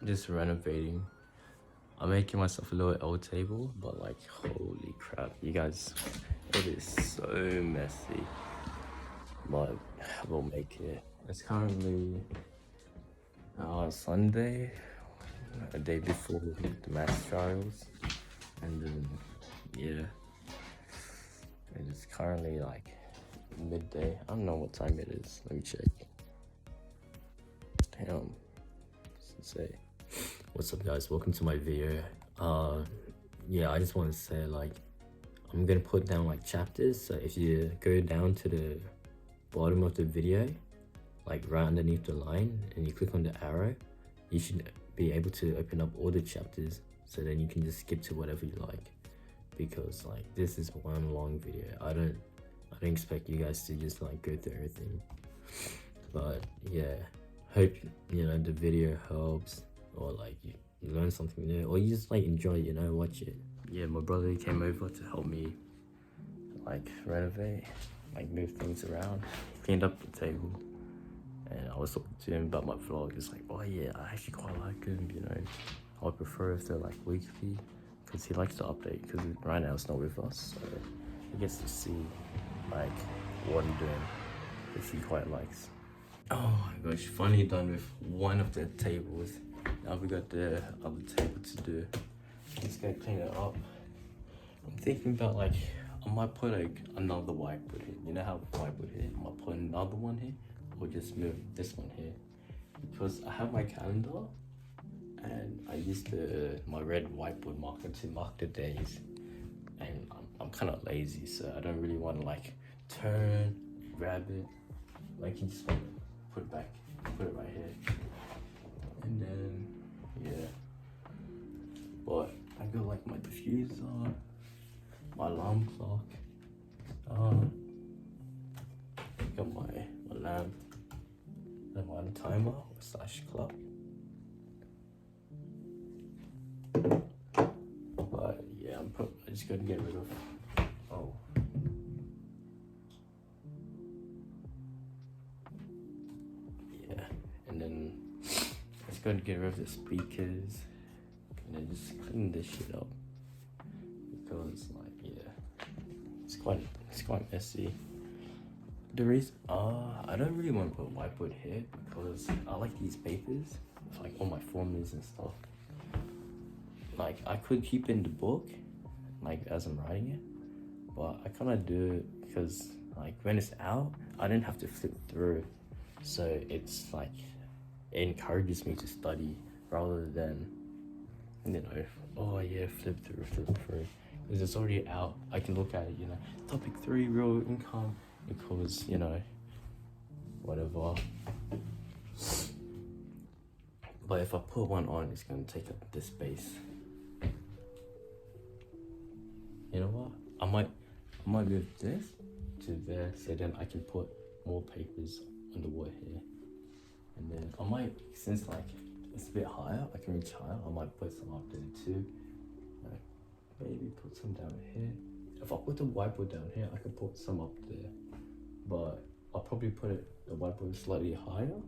just renovating. I'm making myself a little L table, but like, holy crap, you guys, it is so messy, but we'll make it. It's currently Sunday, a day before the math trials, and then yeah, it's currently like midday. I don't know what time it is. Let me check. Damn. Say, what's up, guys? Welcome to my video. Yeah, I just want to say, like, I'm gonna put down like chapters. So if you go down to the bottom of the video, like right underneath the line, and you click on the arrow, you should be able to open up all the chapters. So then you can just skip to whatever you like, because like this is one long video. I don't expect you guys to just like go through everything. But yeah, hope you know the video helps, or like you learn something new, or you just like enjoy it, watch it. Yeah, my brother came over to help me like renovate, like move things around. He cleaned up the table, and I was talking to him about my vlog. He's like, oh yeah, I actually quite like him, I would prefer if they're like weekly, because he likes to update, because right now it's not with us, so he gets to see like what I'm doing, which he quite likes. Oh my gosh, finally done with one of the tables. Now we got the other table to do. Just gonna clean it up. I'm thinking about like, I might put like another whiteboard here. You know how whiteboard here? I might put another one here, or just move this one here. Because I have my calendar, and I use my red whiteboard marker to mark the days. And I'm kind of lazy, so I don't really want to like turn, grab it. Like you just want to put it back, put it right here. And then, yeah. But I got like my diffuser, my alarm clock, got my lamp, and my timer / clock. But yeah, I'm just gonna get rid of, oh. Yeah, and then I'm just gonna get rid of the speakers, and then just clean this shit up, because like, yeah, it's quite messy. The reason, I don't really want to put whiteboard here, because I like these papers, like all my formulas and stuff. Like I could keep in the book, like as I'm writing it, but I kind of do it because like when it's out, I didn't have to flip through, so it's like it encourages me to study rather than oh yeah, flip through, because it's already out. I can look at it, topic 3, real income equals whatever. But if I put one on, it's gonna take up this space. You know what? I might move this to there, so then I can put more papers on the wall here. And then I might, since like it's a bit higher, I can reach higher, I might put some up there too. Maybe put some down here. If I put the whiteboard down here, I can put some up there. But I'll probably put the whiteboard slightly higher,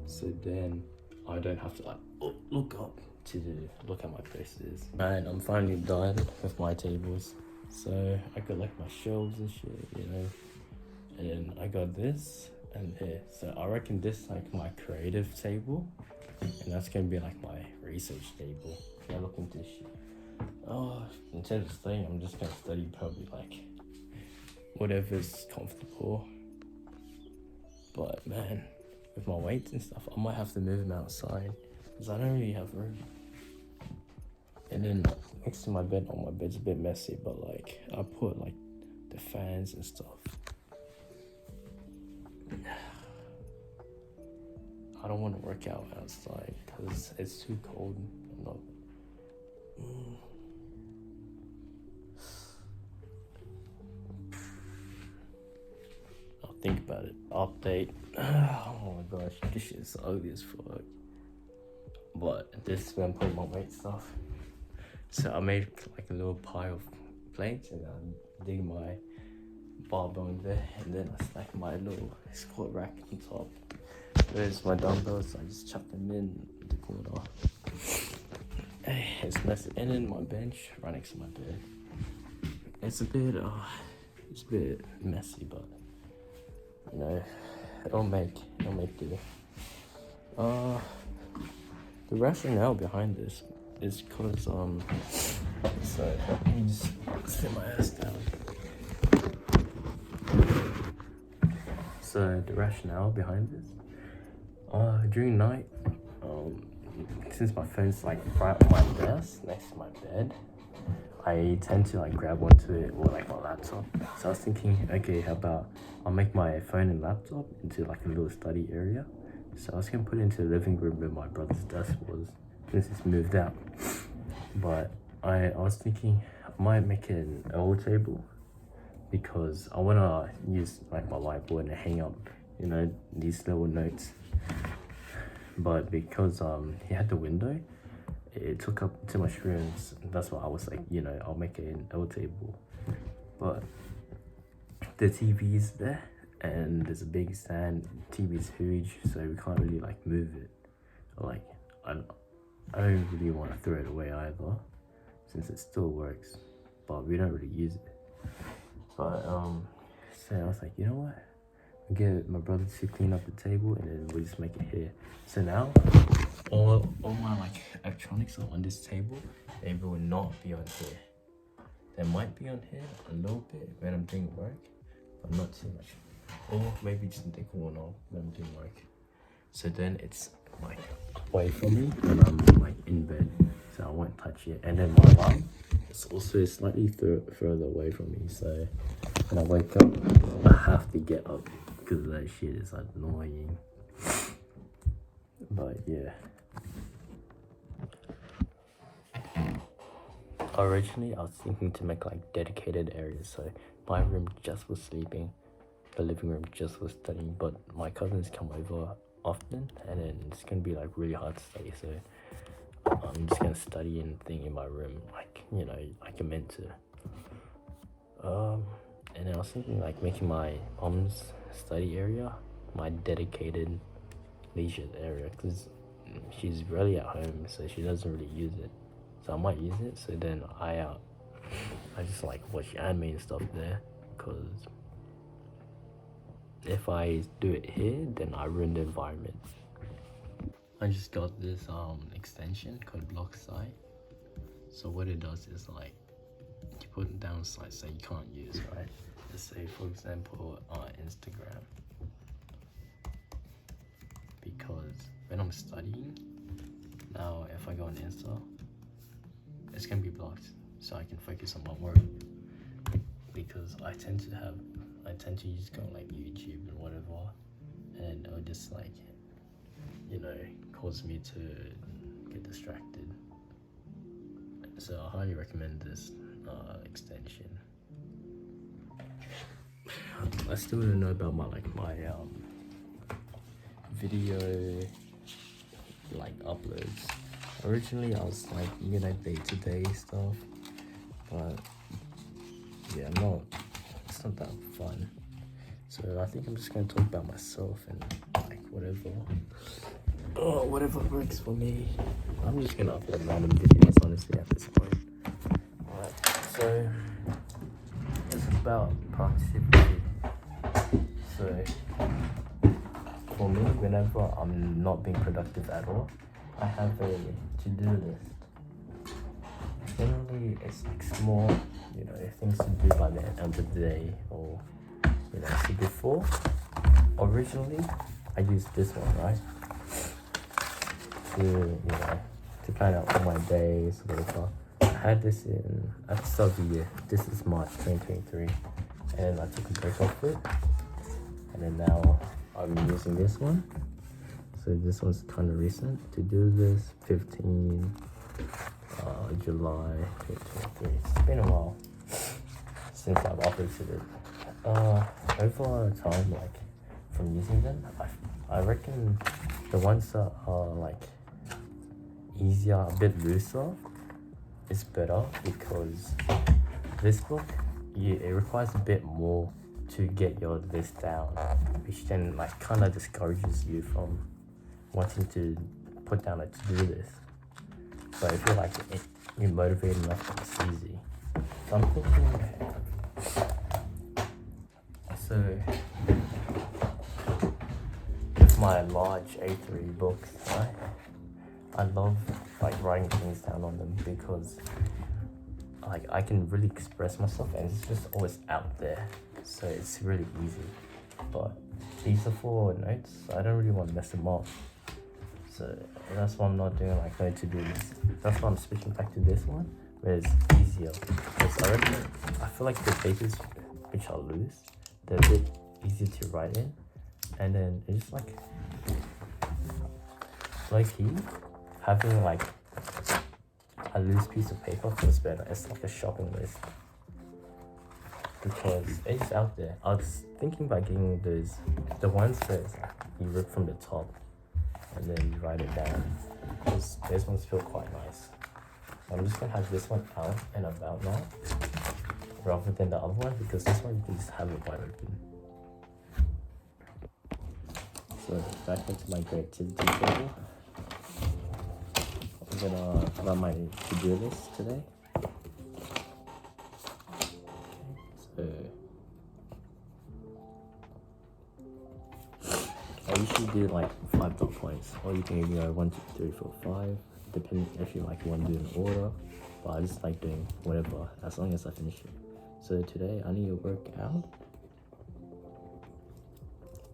so then I don't have to like look up to look at my places. And I'm finally done with my tables, so I got like my shelves and shit, and then I got this and here. So I reckon this like my creative table, and that's gonna be like my research table. I look into shit. Oh, in terms of studying, I'm just gonna study probably like whatever's comfortable. But man, with my weights and stuff, I might have to move them outside, because I don't really have room. And then next to my bed, my bed's a bit messy, but like I put like the fans and stuff. I don't want to work out outside because it's too cold. I'm not. I'll think about it. Update. Oh my gosh, this shit is ugly as fuck. But this is when I'm putting my weight stuff. So I made like a little pile of plates, and I dig my barbell in there, and then I stack my little squat rack on top. There's my dumbbells, so I just chuck them in the corner. it's messy. And then my bench right next to my bed. It's a bit messy, but you know, it'll make do. The rationale behind this is because so let me just sit my ass down. So the rationale behind this, during night, since my phone's like right on my desk next to my bed, I tend to like grab onto it or like my laptop. So I was thinking, okay, how about I'll make my phone and laptop into like a little study area. So I was gonna put it into the living room where my brother's desk was, since it's moved out. But I was thinking I might make it an L table, because I wanna use like my whiteboard and hang up, you know, these little notes. But because he had the window, it took up too much room. That's why I was like, you know, I'll make it an L table. But the TV is there, and there's a big stand. TV's huge, so we can't really like move it. Like I don't really want to throw it away either, since it still works, but we don't really use it. But so I was like, you know what? I'll get my brother to clean up the table, and then we'll just make it here. So now all my like electronics are on this table. They will not be on here. They might be on here a little bit when I'm doing work, but not too much. Or maybe just in the corner when I'm doing work. So then it's like away from me when I'm like in bed, so I won't touch it. And then my alarm is also slightly further away from me, so when I wake up, I have to get up because that shit is annoying. But yeah. Originally, I was thinking to make like dedicated areas, so my room just for sleeping, the living room just for studying. But my cousins come over often, and then it's gonna be like really hard to study. So I'm just gonna study and thing in my room, like, you know, like I'm meant to. And then I was thinking like making my mom's study area my dedicated leisure area, because she's rarely at home, so she doesn't really use it. So I might use it. So then I just like watch anime and stuff there, because if I do it here, then I ruin the environment. I just got this extension called Block Site. So what it does is like you put down sites that you can't use, right? Let's say for example Instagram, because when I'm studying now, if I go on Insta, it's gonna be blocked, so I can focus on my work. Because I tend to just go on like YouTube and whatever, and it'll just like, you know, cause me to get distracted. So I highly recommend this extension. I still don't know about my video like uploads. Originally I was like, you know, day-to-day stuff, but yeah, it's not that fun. So I think I'm just gonna talk about myself and like whatever works for me. I'm just gonna upload random videos honestly at this point. Alright, so it's about productivity. So for me, whenever I'm not being productive at all, I have a to-do list. Generally, it's like small, you know, things to do by the end of the day, or, you know. So before, originally, I used this one, right? To, you know, to plan out all my days, whatever. I had this at the start of the year. This is March 2023, and I took a break off it, and then now I'm using this one. So this one's kind of recent. To do this, 15 July 2023. It's been a while since I've operated it. Over time, like from using them, I reckon the ones that are like easier, a bit looser, is better, because this book, it requires a bit more to get your list down, which then like kind of discourages you from wanting to put down a to-do list. But if you're like you're motivated enough, it's easy. So I'm thinking, so with my large A3 books, right? I love like writing things down on them because like I can really express myself and it's just always out there, so it's really easy. But these are for notes, so I don't really want to mess them up, so that's why I'm not doing like no to-do list. That's why I'm switching back to this one where it's easier, because I feel like the papers which are loose, they're a bit easier to write in, and then it's just like low-key having like a loose piece of paper feels better. It's like a shopping list because it's out there. I was thinking about getting the ones that you rip from the top and then you write it down, because those ones feel quite nice. I'm just gonna have this one out and about now rather than the other one, because this one you can just have it wide open. So back into my creativity table. I'm gonna run my to-do list today. Okay, so I usually do like 5 dot points, or you can even go 1, 2, 3, 4, 5, depending if you like want to do in order. But I just like doing whatever as long as I finish it. So today I need to work out.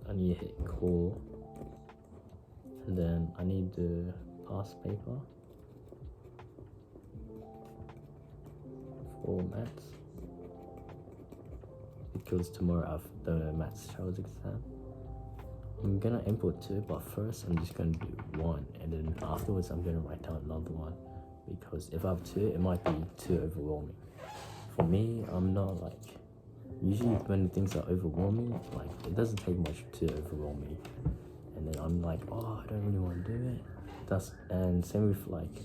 I need to hit call, and then I need the past paper for maths, because tomorrow I have the maths Charles exam. I'm gonna input 2, but first I'm just gonna do 1, and then afterwards I'm gonna write down another one, because if I have 2 it might be too overwhelming. For me, I'm not like, usually when things are overwhelming, like it doesn't take much to overwhelm me, and then I'm like, oh, I don't really want to do it. And same with like,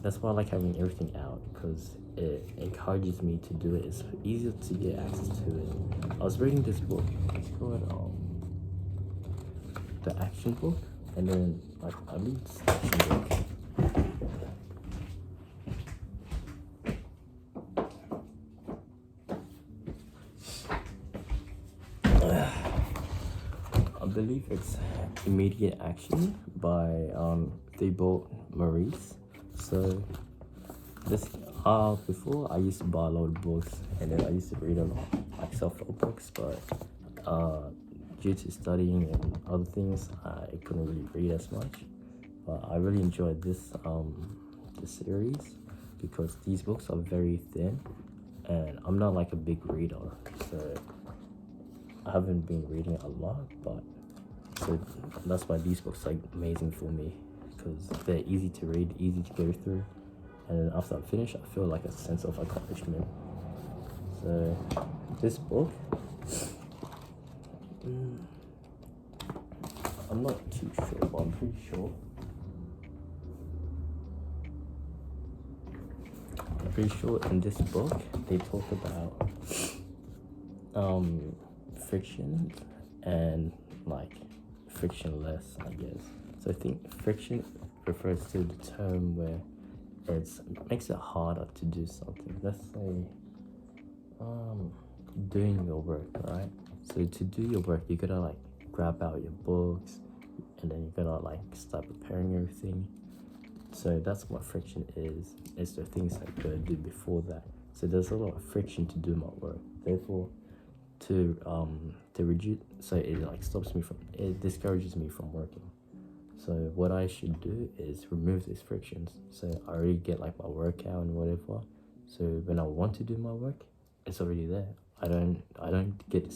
that's why I like having everything out, because it encourages me to do it. It's easier to get access to it. I was reading this book, it's called The Action Book, and then like I read this action book. I believe it's Immediate Action by Thibaut Maurice. So this before I used to buy a lot of books, and then I used to read a lot like self-help books, but due to studying and other things I couldn't really read as much. But I really enjoyed this series, because these books are very thin and I'm not like a big reader, so I haven't been reading a lot, but so that's why these books are like amazing for me, because they're easy to read, easy to go through, and then after I finish I feel like a sense of accomplishment. So this book, I'm not too sure, but I'm pretty sure in this book they talk about friction and like frictionless, I guess. So I think friction refers to the term where it makes it harder to do something. Let's say doing your work, right? So to do your work you gotta like grab out your books, and then you gotta like start preparing everything. So that's what friction is. It's the things I gotta do before that. So there's a lot of friction to do my work. Therefore, to reduce, so it like it discourages me from working. So what I should do is remove these frictions. So I already get like my workout and whatever. So when I want to do my work, it's already there. I don't get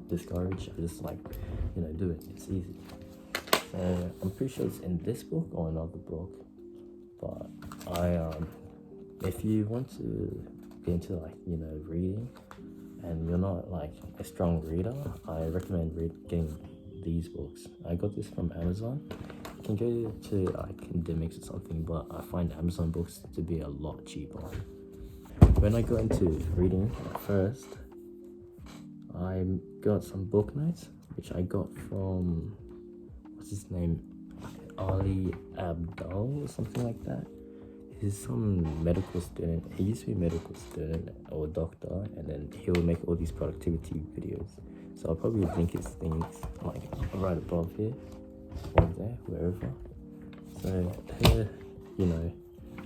discouraged. I just like, do it. It's easy. So I'm pretty sure it's in this book or another book. But if you want to get into like reading, and you're not like a strong reader, I recommend getting these books. I got this from Amazon. You can go to academics or something, but I find Amazon books to be a lot cheaper. When I got into reading first, I got some book notes, which I got from, what's his name, Ali Abdul or something like that. he's some medical student. He used to be a medical student or doctor, and then he will make all these productivity videos. So I'll probably link his things like right above here, or there, wherever. So you know,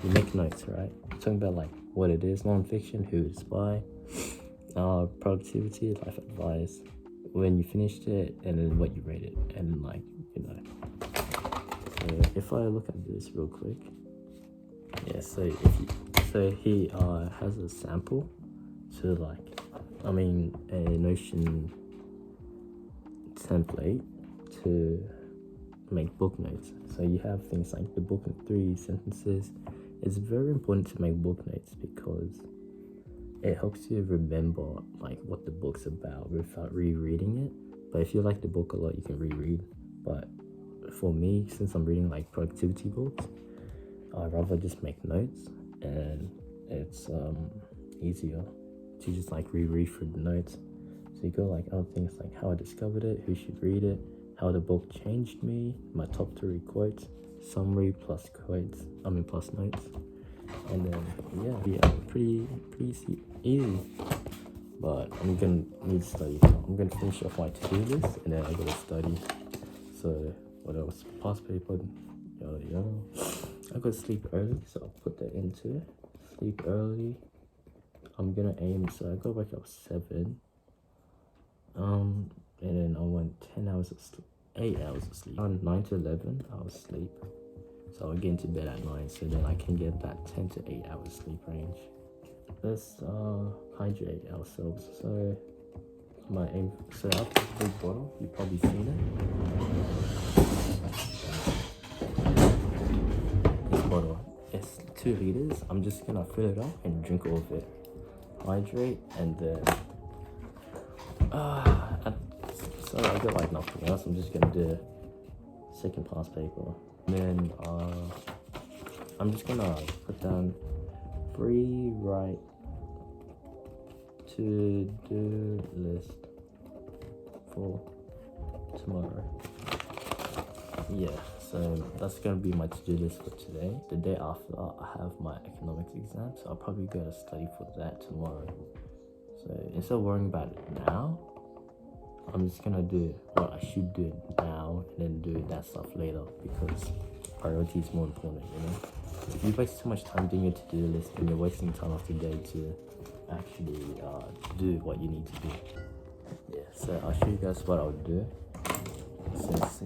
you make notes, right? Talking about like what it is, non-fiction, who it's by, productivity, life advice, when you finished it, and then what you rated, and like, you know. So if I look at this real quick, yeah. So he has a sample to like, a Notion template to make book notes. So you have things like the book in 3 sentences. It's very important to make book notes because it helps you remember like what the book's about without rereading it. But if you like the book a lot, you can reread. But for me, since I'm reading like productivity books, I'd rather just make notes, and it's easier to just like reread through the notes. So you go like other things like how I discovered it, who should read it, how the book changed me, my top 3 quotes, summary plus quotes, plus notes, and then yeah, pretty easy. But I'm gonna need to study. I'm gonna finish off my to-do list, and then I gotta study. So what else? Past paper, yada. I gotta sleep early, so I'll put that into it. Sleep early. I'm gonna aim, so I go wake up 7. And then I want 10 hours of sleep, 8 hours of sleep. On 9 to 11 hours sleep. So I'll get into bed at 9, so then I can get that 10 to 8 hours sleep range. Let's hydrate ourselves. So my aim, so after the big bottle, you've probably seen it. This bottle, it's 2 liters. I'm just gonna fill it up and drink all of it. Hydrate, and then so I got like nothing else. I'm just gonna do second past paper. And then I'm just gonna put down free write to-do list for tomorrow. Yeah, so that's gonna be my to-do list for today. The day after, I have my economics exam, so I'll probably go to study for that tomorrow. So instead of worrying about it now, I'm just gonna do what I should do now and then do that stuff later, because priority is more important, you know? If you waste too much time doing your to-do list, then you're wasting time of the day to actually do what you need to do. Yeah, so I'll show you guys what I'll do, since,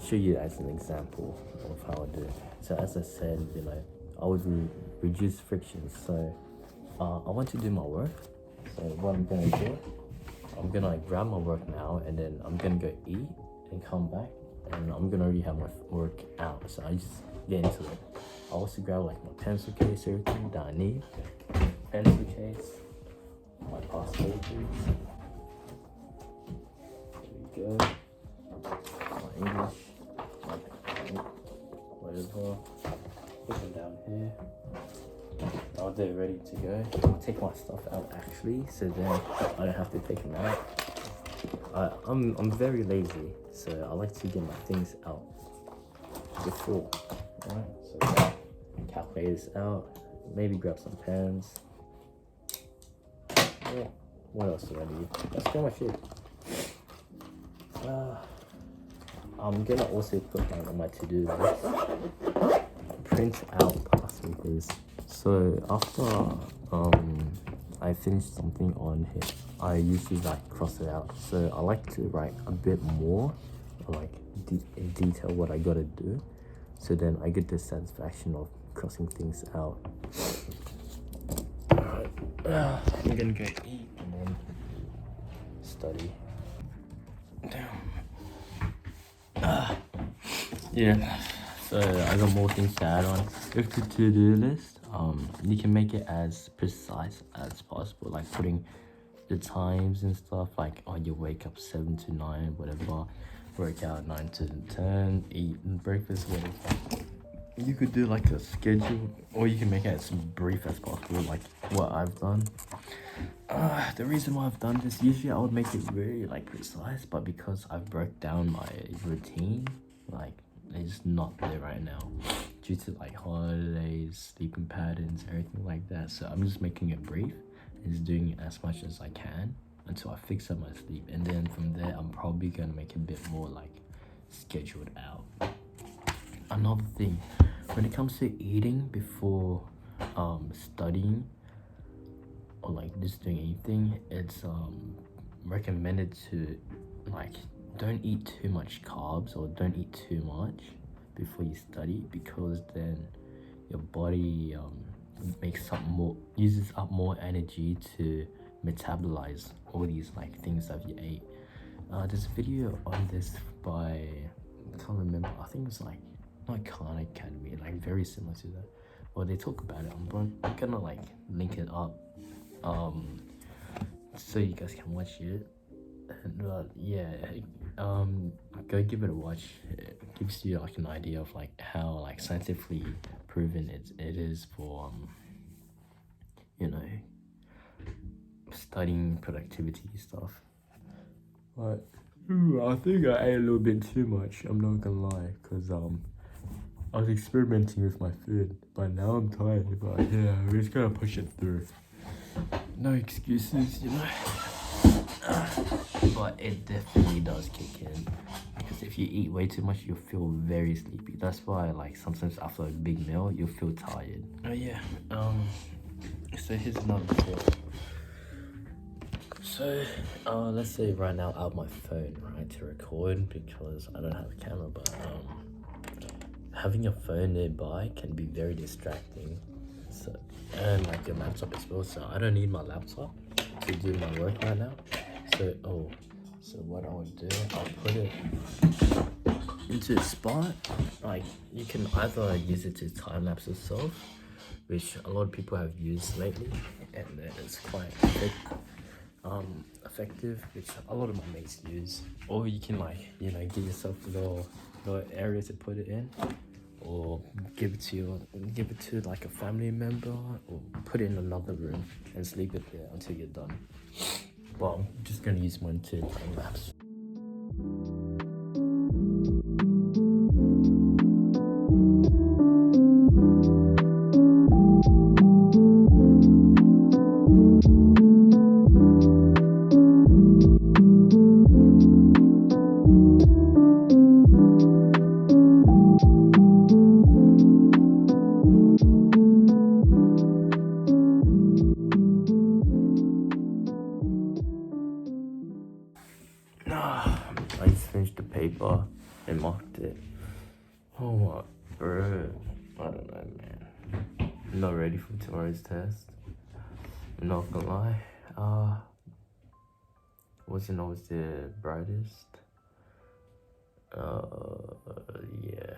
show you as an example of how I do it. So as I said, I would reduce friction. So I want to do my work. So what I'm gonna do, I'm gonna grab my work now, and then I'm gonna go eat and come back, and I'm gonna already have my work out. So I just get into it. I also grab like my pencil case, everything that I need. Pencil case, my past papers. There we go. My English, whatever. Put them down here. Now they're ready to go. I'll take my stuff out actually, so then I don't have to take them out. I'm very lazy, so I like to get my things out before. Alright, so calculators out. Maybe grab some pens. Yeah. What else do I need? That's pretty much it. I'm gonna also put down on my to-do list, print out past papers. So after I finish something on here, I usually like cross it out. So I like to write a bit more, like in detail what I gotta do. So then I get the satisfaction of crossing things out. I'm gonna go eat and then study. Yeah, so I got more things to add on. With the to-do list, you can make it as precise as possible, like putting the times and stuff, like you wake up 7 to 9, whatever, work out 9 to 10, eat breakfast, whatever. You could do like a schedule, or you can make it as brief as possible, like what I've done. The reason why I've done this, usually I would make it very like precise, but because I've broke down my routine, like it's not there right now. due to like holidays, sleeping patterns, everything like that. So I'm just making it brief and just doing as much as I can until I fix up my sleep, and then from there I'm probably gonna make it a bit more like scheduled out. Another thing, when it comes to eating before studying or like just doing anything, it's recommended to like don't eat too much carbs or don't eat too much before you study, because then your body uses up more energy to metabolize all these like things that you ate. There's a video on this by, I can't remember, I think it's like not Khan Academy, like very similar to that. Well, they talk about it. I'm gonna like link it up so you guys can watch it. And go give it a watch. It gives you like an idea of like how like scientifically proven it is for studying productivity stuff. But I think I ate a little bit too much, I'm not gonna lie, because I was experimenting with my food, but now I'm tired. But yeah, we're just gonna push it through. No excuses, but it definitely does kick in, because if you eat way too much, you'll feel very sleepy. That's why like sometimes after a big meal, you'll feel tired. Oh yeah. So here's another thought. So let's say right now I have my phone right to record because I don't have a camera, but having your phone nearby can be very distracting. So, and like your laptop as well. So I don't need my laptop to do my work right now. So what I'll do, I'll put it into a spot. Like you can either use it to time lapse yourself, which a lot of people have used lately, and then it's quite effective, which a lot of my mates use. Or you can like give yourself a little area to put it in, or give it to like a family member, or put it in another room and sleep it there until you're done. Well, I'm just gonna use mine to time lapse. I just finished the paper and marked it. Oh my, bro. I don't know, man. I'm not ready for tomorrow's test. I'm not gonna lie. Wasn't always the brightest. Yeah.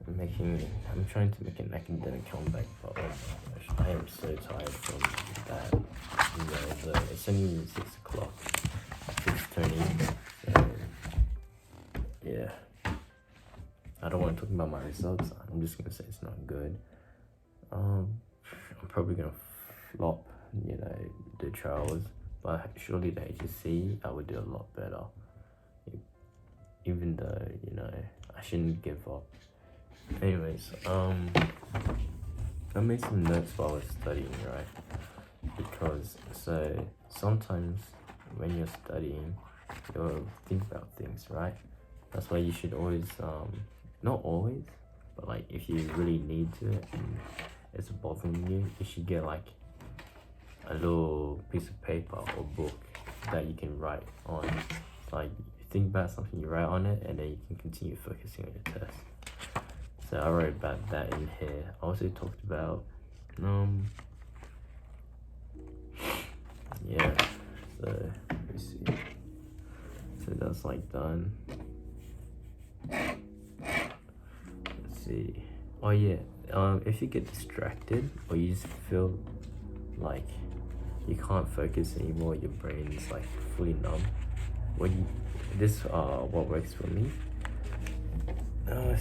I'm trying to make an academic comeback, but oh my gosh, I am so tired from that. It's only 6 o'clock. It's turning. So, yeah. I don't want to talk about my results. I'm just gonna say it's not good. I'm probably gonna flop, the trials, but surely the HSC I would do a lot better. Even though, I shouldn't give up. Anyways, I made some notes while I was studying, right? Because sometimes when you're studying, you'll think about things, right? That's why you should always, not always, but like if you really need to and it's bothering you, you should get like a little piece of paper or book that you can write on. Like you think about something, you write on it, and then you can continue focusing on your test. So I wrote about that in here. I also talked about, yeah, so let me see. So that's like done. Let's see. Oh yeah, if you get distracted or you just feel like you can't focus anymore, your brain is like fully numb. What works for me.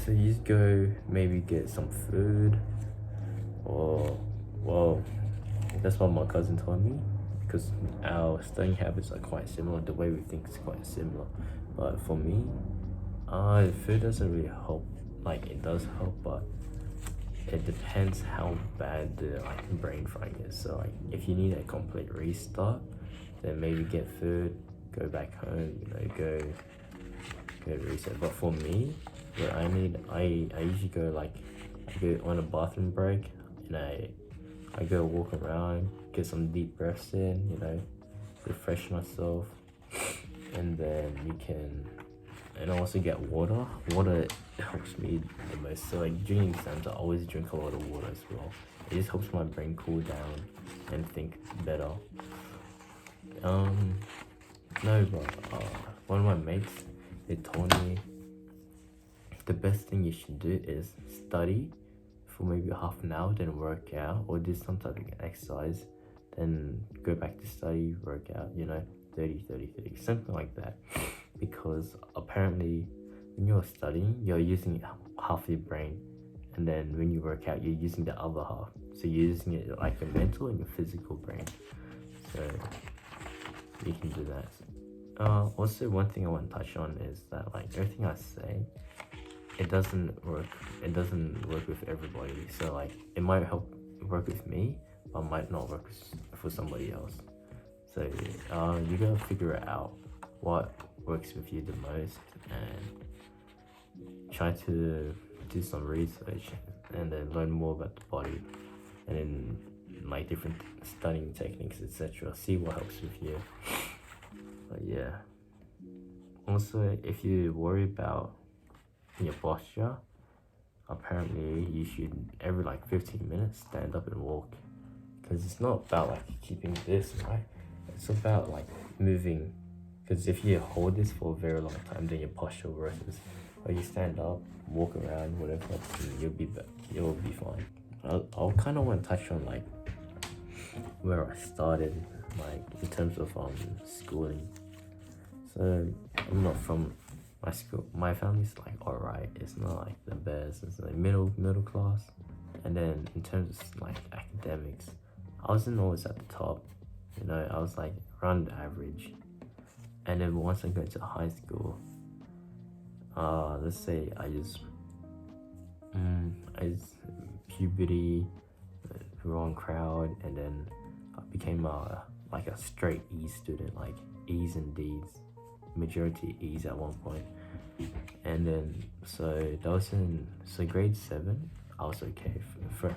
So you just go maybe get some food, or well, that's what my cousin told me, because our studying habits are quite similar. The way we think is quite similar, but for me, food doesn't really help like it does help, but it depends how bad the like brain frying is. So like if you need a complete restart, then maybe get food, go back home, go reset. But for me, what I usually go like I go on a bathroom break, and I go walk around, get some deep breaths in, refresh myself, and then and I also get water. Water helps me the most. So like during exams, I always drink a lot of water as well. It just helps my brain cool down and think better. No, but one of my mates, they told me the best thing you should do is study for maybe half an hour, then work out, or do some type of exercise, then go back to study, work out, 30, 30, 30, something like that. Because apparently when you're studying, you're using half your brain, and then when you work out, you're using the other half. So you're using it like your mental and your physical brain. So you can do that. Also, one thing I want to touch on is that like everything I say, it doesn't work with everybody. So like it might work with me, but might not work for somebody else. So you gotta figure out what works with you the most, and try to do some research, and then learn more about the body, and then like different studying techniques, etc. See what helps with you. But yeah. Also, if you worry about your posture, apparently you should every like 15 minutes stand up and walk, because it's not about like keeping this, right? It's about like moving, because if you hold this for a very long time, then your posture worsens. But you stand up, walk around, whatever, you'll be fine. I'll kind of want to touch on like where I started, like in terms of schooling. So I'm not from my school. My family's like alright. It's not like the best. It's like middle class. And then in terms of like academics, I wasn't always at the top. I was like around the average. And then once I got to high school, let's say I just puberty, wrong crowd, and then I became like a straight E student, like E's and D's, majority E's at one point. And then so that was grade 7, I was okay.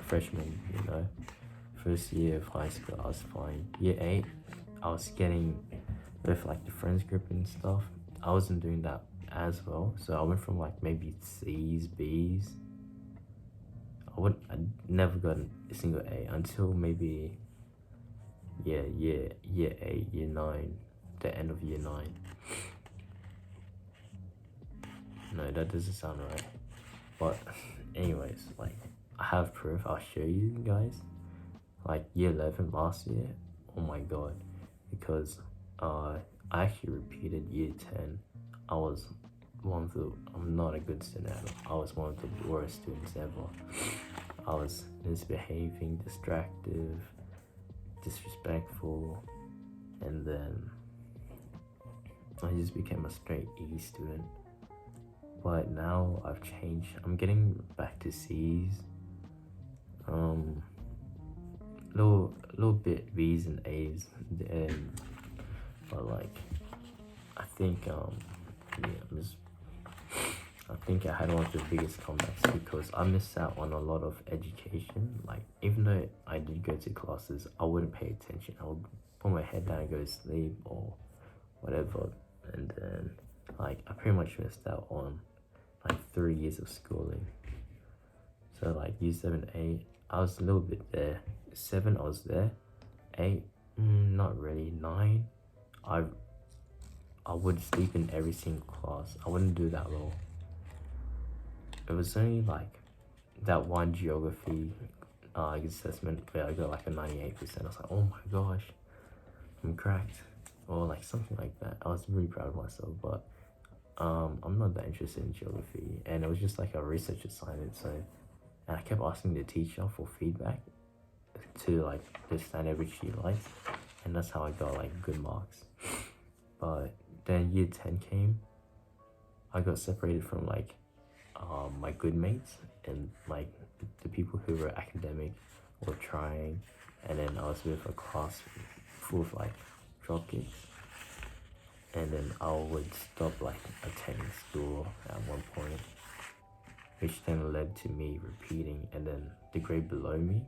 Freshman, first year of high school, I was fine. Year 8, I was getting with like the friends group and stuff. I wasn't doing that as well, so I went from like maybe C's, B's. I never got a single A until maybe year 8, year 9, the end of year 9. No, that doesn't sound right. But anyways, like I have proof. I'll show you guys. Like year 11 last year, oh my god, because I actually repeated year 10. I'm not a good student at all. I was one of the worst students ever. I was misbehaving, distractive, disrespectful, and then I just became a straight E student. But now I've changed. I'm getting back to C's. Little bit B's and A's, but like I think I think I had one of the biggest comebacks because I missed out on a lot of education. Like even though I did go to classes, I wouldn't pay attention. I would put my head down and go to sleep or whatever, and then like I pretty much missed out on like 3 years of schooling. So like year 7, 8, I was a little bit there. 7, I was there. 8, not really. 9, I would sleep in every single class. I wouldn't do that well. It was only like that one geography assessment where I got like a 98%. I was like, oh my gosh, I'm cracked, or like something like that. I was really proud of myself, but I'm not that interested in geography, and it was just like a research assignment. So, and I kept asking the teacher for feedback to like the standard which she likes, and that's how I got like good marks. But then year 10 came. I got separated from like my good mates and like the people who were academic or trying, and then I was with a class full of like dropkicks, and then I would stop like attending school at one point, which then led to me repeating, and then the grade below me,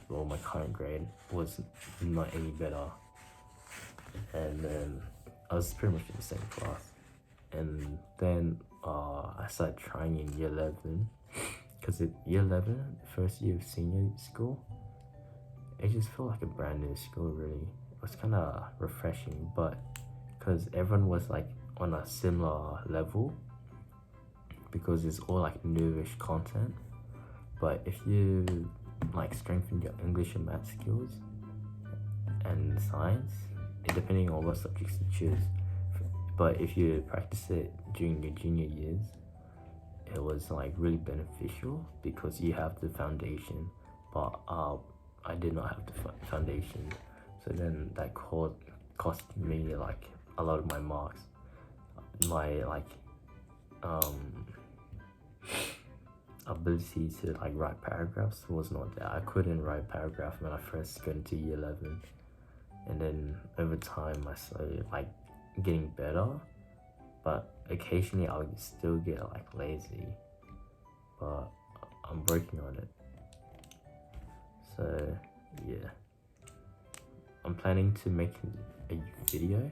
or my current grade, was not any better. And then I was pretty much in the same class. And then I started trying in year 11, because year 11, first year of senior school, it just felt like a brand new school really. It was kind of refreshing, but because everyone was like on a similar level, because it's all like newish content. But if you like strengthen your English and math skills and science, depending on what subjects you choose, but if you practice it during your junior years, it was like really beneficial because you have the foundation. But I did not have the foundation, so then that cost me like a lot of my marks. My like ability to like write paragraphs was not there. I couldn't write paragraph when I first got into year 11, and then over time I started like getting better, but occasionally I would still get like lazy, but I'm working on it. So yeah, I'm planning to make a video,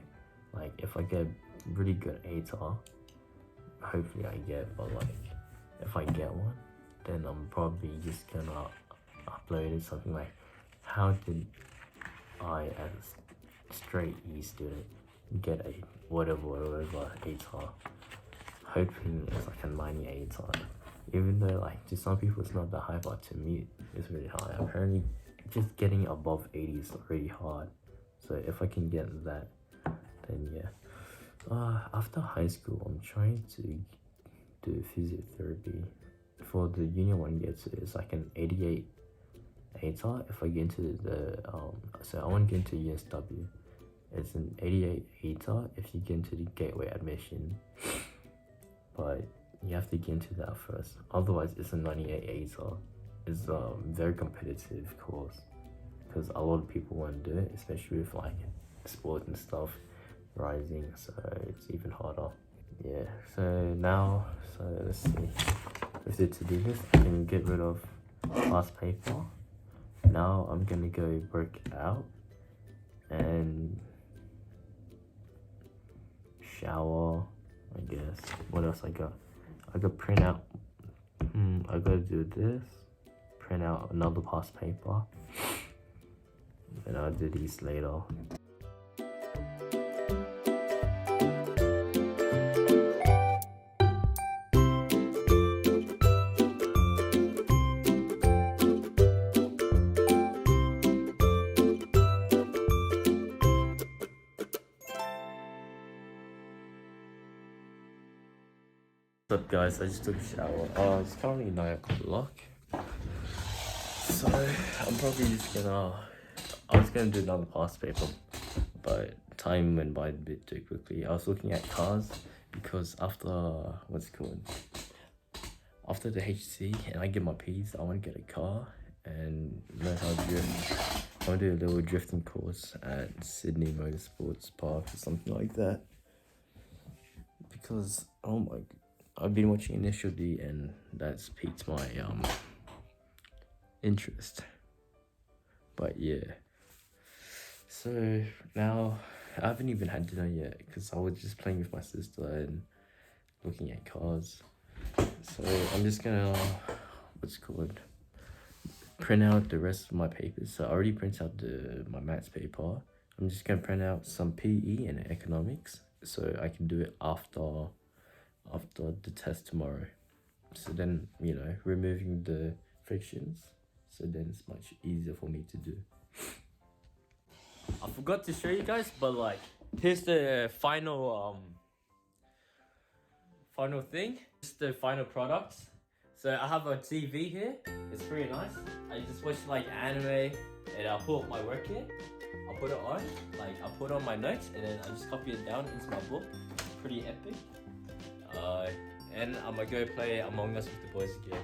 like if I get really good ATAR, hopefully I get, but like if I get one, then I'm probably just gonna upload it, something like how did I as a straight E student get a whatever ATAR, hoping it's like a 90 ATAR, even though like to some people it's not that high, but to me it's really high. Apparently just getting above 80 is really hard, so if I can get that, then yeah. After high school I'm trying to do physiotherapy. For the union one gets it's like an 88 ATAR. If I get into the so I want to get into USW, it's an 88 ATAR if you get into the gateway admission, but you have to get into that first, otherwise it's a 98 ATAR. It's a very competitive course because a lot of people want to do it, especially with like sports and stuff rising, so it's even harder. Yeah, so now, let's see, with the to-do list I can get rid of past paper. Now I'm gonna go work out and shower, I guess. What else I got? I got print out, I gotta do this, print out another past paper, and I'll do these later. What's up guys, I just took a shower. It's currently 9 o'clock, so I'm probably just gonna, I was gonna do another past paper, but time went by a bit too quickly. I was looking at cars because after, after the HC and I get my Ps, I want to get a car and learn how to drift. I want to do a little drifting course at Sydney Motorsports Park or something like that, because oh my god, I've been watching Initial D and that's piqued my interest. But yeah, so now I haven't even had dinner yet because I was just playing with my sister and looking at cars. So I'm just gonna print out the rest of my papers. So I already printed out my maths paper. I'm just gonna print out some PE and economics so I can do it after the test tomorrow. So then, you know, removing the frictions, so then it's much easier for me to do. I forgot to show you guys, but like here's the final thing. This is the final product. So I have a TV here. It's pretty nice. I just watch like anime and I'll put my work here. I'll put it on, like I'll put on my notes and then I just copy it down into my book. Pretty epic. and I'm gonna go play Among Us with the boys again.